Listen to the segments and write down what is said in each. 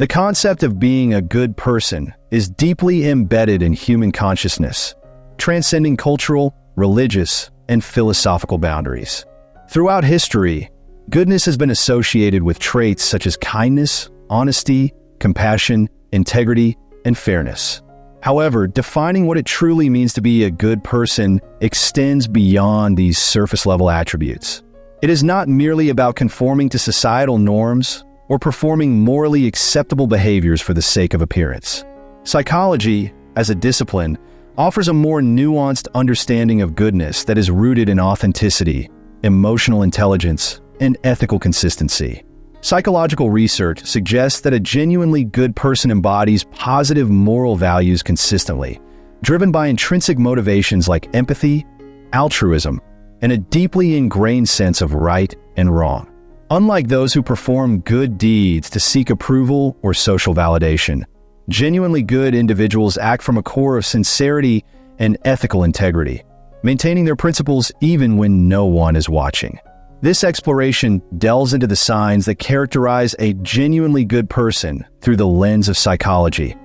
The concept of being a good person is deeply embedded in human consciousness, transcending cultural, religious, and philosophical boundaries. Throughout history, goodness has been associated with traits such as kindness, honesty, compassion, integrity, and fairness. However, defining what it truly means to be a good person extends beyond these surface-level attributes. It is not merely about conforming to societal norms or performing morally acceptable behaviors for the sake of appearance. Psychology, as a discipline, offers a more nuanced understanding of goodness that is rooted in authenticity, emotional intelligence, and ethical consistency. Psychological research suggests that a genuinely good person embodies positive moral values consistently, driven by intrinsic motivations like empathy, altruism, and a deeply ingrained sense of right and wrong. Unlike those who perform good deeds to seek approval or social validation, genuinely good individuals act from a core of sincerity and ethical integrity, maintaining their principles even when no one is watching. This exploration delves into the signs that characterize a genuinely good person through the lens of psychology,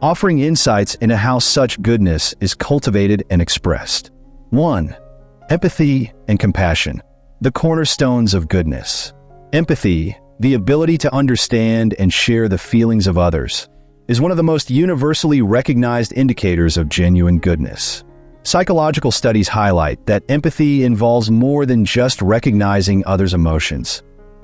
offering insights into how such goodness is cultivated and expressed. 1. Empathy and compassion, the cornerstones of goodness. Empathy, the ability to understand and share the feelings of others, is one of the most universally recognized indicators of genuine goodness. Psychological studies highlight that empathy involves more than just recognizing others' emotions.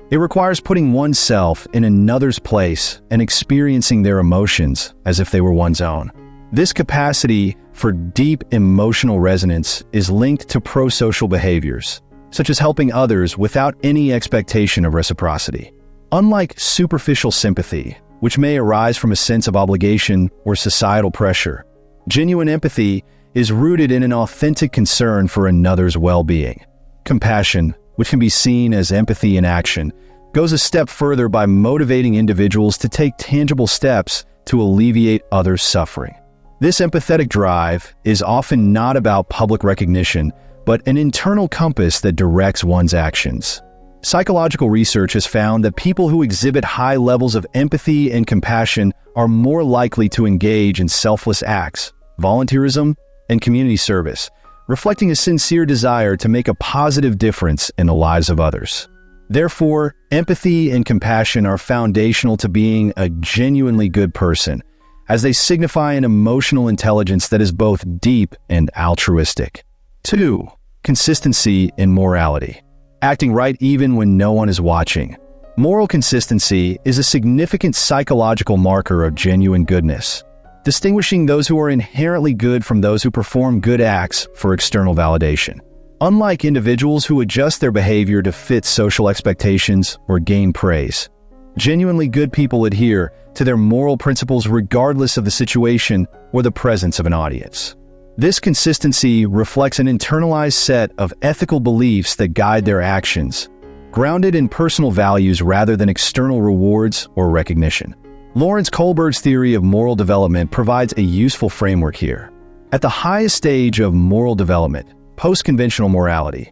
It requires putting oneself in another's place and experiencing their emotions as if they were one's own. This capacity for deep emotional resonance is linked to prosocial behaviors, such as helping others without any expectation of reciprocity. Unlike superficial sympathy, which may arise from a sense of obligation or societal pressure, genuine empathy is rooted in an authentic concern for another's well-being. Compassion, which can be seen as empathy in action, goes a step further by motivating individuals to take tangible steps to alleviate others' suffering. This empathetic drive is often not about public recognition, but an internal compass that directs one's actions. Psychological research has found that people who exhibit high levels of empathy and compassion are more likely to engage in selfless acts, volunteerism, and community service, reflecting a sincere desire to make a positive difference in the lives of others. Therefore, empathy and compassion are foundational to being a genuinely good person, as they signify an emotional intelligence that is both deep and altruistic. 2. Consistency in morality, acting right even when no one is watching. Moral consistency is a significant psychological marker of genuine goodness, distinguishing those who are inherently good from those who perform good acts for external validation. Unlike individuals who adjust their behavior to fit social expectations or gain praise, genuinely good people adhere to their moral principles regardless of the situation or the presence of an audience. This consistency reflects an internalized set of ethical beliefs that guide their actions, grounded in personal values rather than external rewards or recognition. Lawrence Kohlberg's theory of moral development provides a useful framework here. At the highest stage of moral development, post-conventional morality,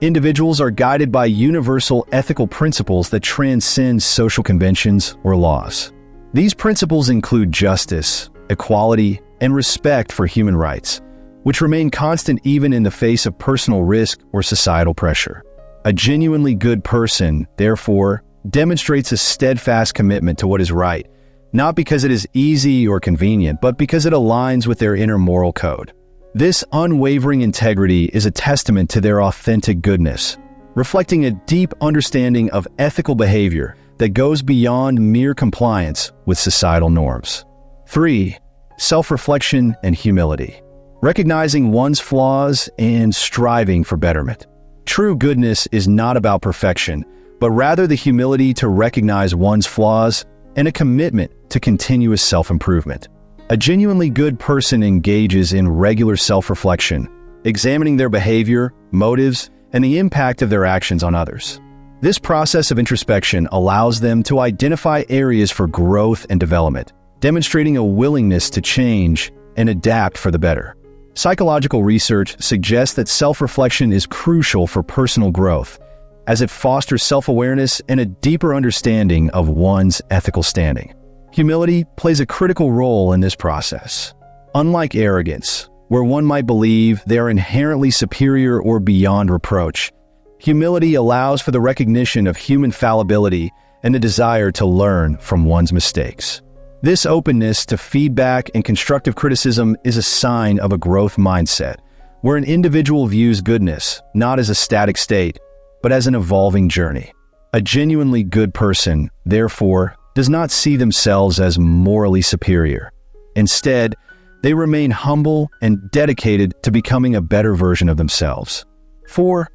individuals are guided by universal ethical principles that transcend social conventions or laws. These principles include justice, equality, and respect for human rights, which remain constant even in the face of personal risk or societal pressure. A genuinely good person, therefore, demonstrates a steadfast commitment to what is right, not because it is easy or convenient, but because it aligns with their inner moral code. This unwavering integrity is a testament to their authentic goodness, reflecting a deep understanding of ethical behavior that goes beyond mere compliance with societal norms. 3. Self-reflection and humility, recognizing one's flaws and striving for betterment. True goodness is not about perfection, but rather the humility to recognize one's flaws and a commitment to continuous self-improvement. A genuinely good person engages in regular self-reflection, examining their behavior, motives, and the impact of their actions on others. This process of introspection allows them to identify areas for growth and development, demonstrating a willingness to change and adapt for the better. Psychological research suggests that self-reflection is crucial for personal growth, as it fosters self-awareness and a deeper understanding of one's ethical standing. Humility plays a critical role in this process. Unlike arrogance, where one might believe they are inherently superior or beyond reproach, humility allows for the recognition of human fallibility and the desire to learn from one's mistakes. This openness to feedback and constructive criticism is a sign of a growth mindset, where an individual views goodness not as a static state, but as an evolving journey. A genuinely good person, therefore, does not see themselves as morally superior. Instead, they remain humble and dedicated to becoming a better version of themselves. 4.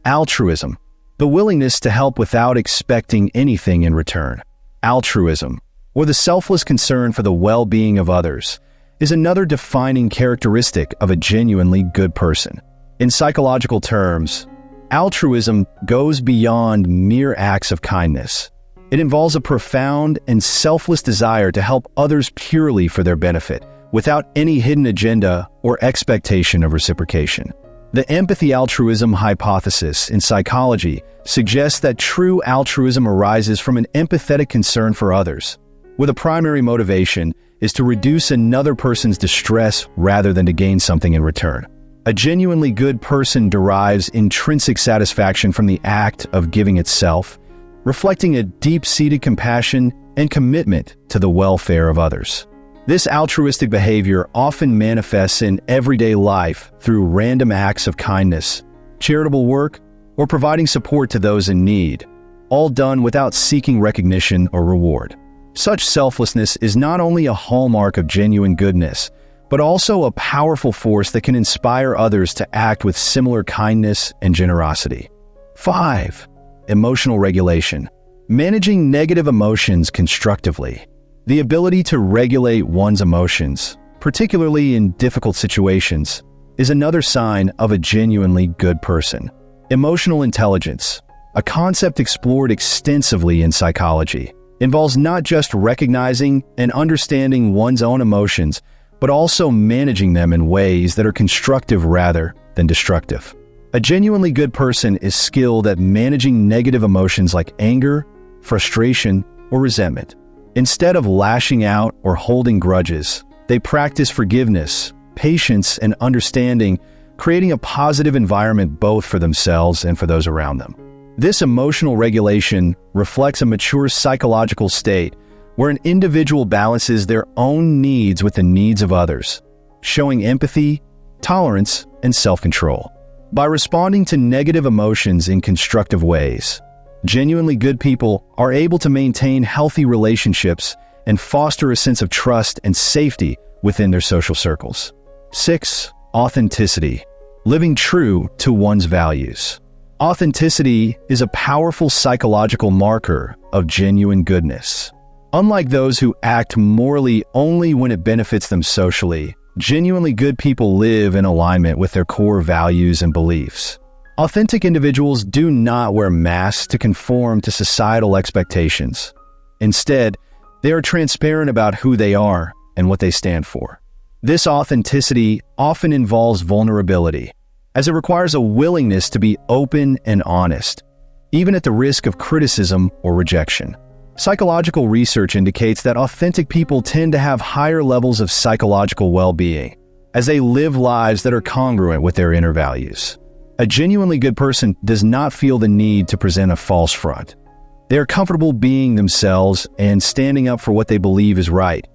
Altruism, the willingness to help without expecting anything in return. Altruism, or the selfless concern for the well-being of others, is another defining characteristic of a genuinely good person. In psychological terms, altruism goes beyond mere acts of kindness. It involves a profound and selfless desire to help others purely for their benefit, without any hidden agenda or expectation of reciprocation. The empathy-altruism hypothesis in psychology suggests that true altruism arises from an empathetic concern for others, where the primary motivation is to reduce another person's distress rather than to gain something in return. A genuinely good person derives intrinsic satisfaction from the act of giving itself, reflecting a deep-seated compassion and commitment to the welfare of others. This altruistic behavior often manifests in everyday life through random acts of kindness, charitable work, or providing support to those in need, all done without seeking recognition or reward. Such selflessness is not only a hallmark of genuine goodness, but also a powerful force that can inspire others to act with similar kindness and generosity. 5. Emotional regulation, managing negative emotions constructively. The ability to regulate one's emotions, particularly in difficult situations, is another sign of a genuinely good person. Emotional intelligence, a concept explored extensively in psychology, involves not just recognizing and understanding one's own emotions, but also managing them in ways that are constructive rather than destructive. A genuinely good person is skilled at managing negative emotions like anger, frustration, or resentment. Instead of lashing out or holding grudges, they practice forgiveness, patience, and understanding, creating a positive environment both for themselves and for those around them. This emotional regulation reflects a mature psychological state where an individual balances their own needs with the needs of others, showing empathy, tolerance, and self-control. By responding to negative emotions in constructive ways, genuinely good people are able to maintain healthy relationships and foster a sense of trust and safety within their social circles. 6. Authenticity, living true to one's values. Authenticity is a powerful psychological marker of genuine goodness. Unlike those who act morally only when it benefits them socially, genuinely good people live in alignment with their core values and beliefs. Authentic individuals do not wear masks to conform to societal expectations. Instead, they are transparent about who they are and what they stand for. This authenticity often involves vulnerability, as it requires a willingness to be open and honest, even at the risk of criticism or rejection. Psychological research indicates that authentic people tend to have higher levels of psychological well-being, as they live lives that are congruent with their inner values. A genuinely good person does not feel the need to present a false front. They are comfortable being themselves and standing up for what they believe is right,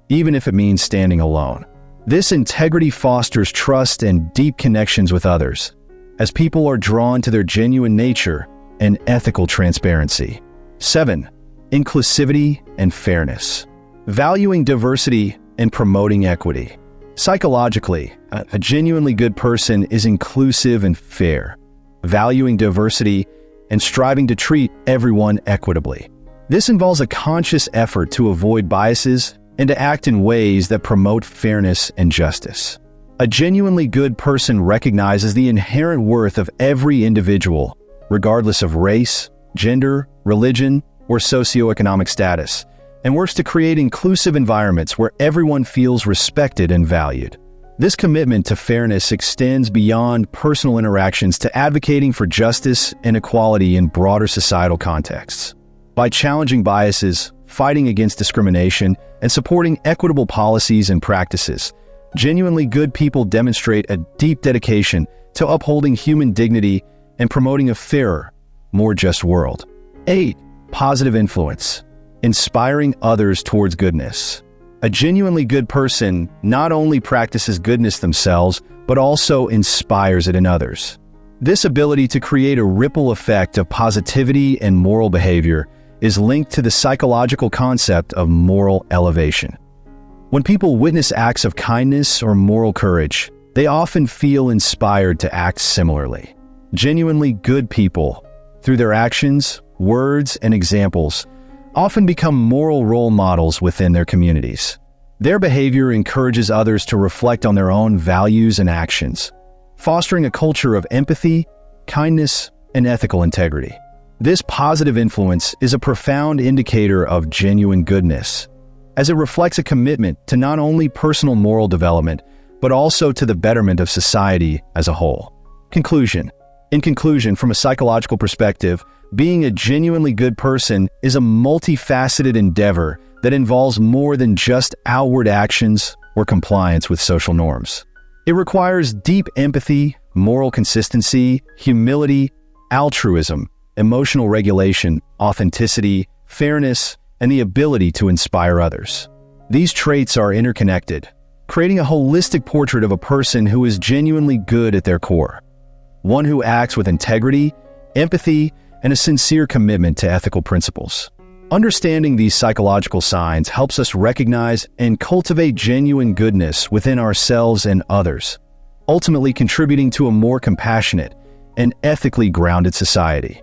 even if it means standing alone. This integrity fosters trust and deep connections with others, as people are drawn to their genuine nature and ethical transparency. 7. Inclusivity and fairness, valuing diversity and promoting equity. Psychologically, a genuinely good person is inclusive and fair, valuing diversity and striving to treat everyone equitably. This involves a conscious effort to avoid biases and to act in ways that promote fairness and justice. A genuinely good person recognizes the inherent worth of every individual, regardless of race, gender, religion, or socioeconomic status, and works to create inclusive environments where everyone feels respected and valued. This commitment to fairness extends beyond personal interactions to advocating for justice and equality in broader societal contexts. By challenging biases, fighting against discrimination, and supporting equitable policies and practices. Genuinely good people demonstrate a deep dedication to upholding human dignity and promoting a fairer, more just world. 8. Positive influence. Inspiring others towards goodness. A genuinely good person not only practices goodness themselves, but also inspires it in others. This ability to create a ripple effect of positivity and moral behavior is linked to the psychological concept of moral elevation. When people witness acts of kindness or moral courage, they often feel inspired to act similarly. Genuinely good people, through their actions, words, and examples, often become moral role models within their communities. Their behavior encourages others to reflect on their own values and actions, fostering a culture of empathy, kindness, and ethical integrity. This positive influence is a profound indicator of genuine goodness, as it reflects a commitment to not only personal moral development, but also to the betterment of society as a whole. Conclusion. In conclusion, from a psychological perspective, being a genuinely good person is a multifaceted endeavor that involves more than just outward actions or compliance with social norms. It requires deep empathy, moral consistency, humility, altruism, emotional regulation, authenticity, fairness, and the ability to inspire others. These traits are interconnected, creating a holistic portrait of a person who is genuinely good at their core. One who acts with integrity, empathy, and a sincere commitment to ethical principles. Understanding these psychological signs helps us recognize and cultivate genuine goodness within ourselves and others, ultimately contributing to a more compassionate and ethically grounded society.